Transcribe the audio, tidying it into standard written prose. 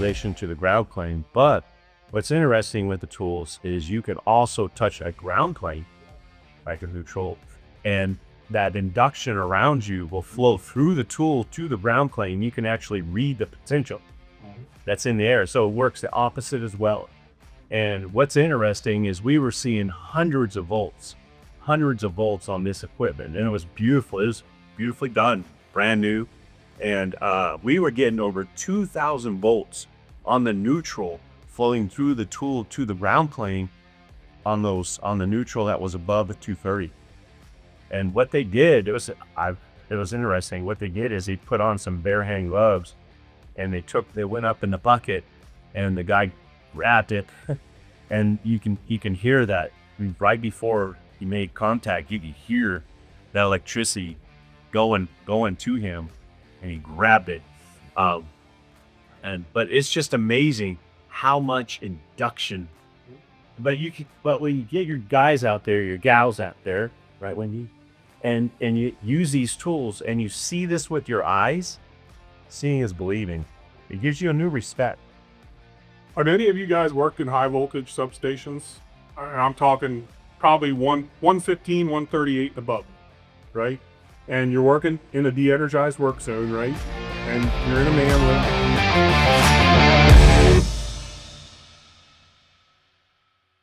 relation to the ground plane. But what's interesting with the tools is you can also touch a ground plane, like a neutral, and that induction around you will flow through the tool to the ground plane. You can actually read the potential that's in the air. So it works the opposite as well. And what's interesting is we were seeing hundreds of volts on this equipment, and it was beautiful. It was beautifully done, brand new. And we were getting over 2,000 volts on the neutral flowing through the tool to the ground plane on the neutral that was above the 230. And what they did, it was interesting. What they did is they put on some bare hand gloves, and they went up in the bucket, and the guy grabbed it, and you can hear that right before he made contact. You could hear that electricity going to him, and he grabbed it. But it's just amazing how much induction. But when you get your guys out there, your gals out there, right, and you use these tools and you see this with your eyes, seeing is believing. It gives you a new respect. Are any of you guys worked in high voltage substations? I'm talking probably 115, 138 and above, right? And you're working in a de-energized work zone, right? And you're in a man room.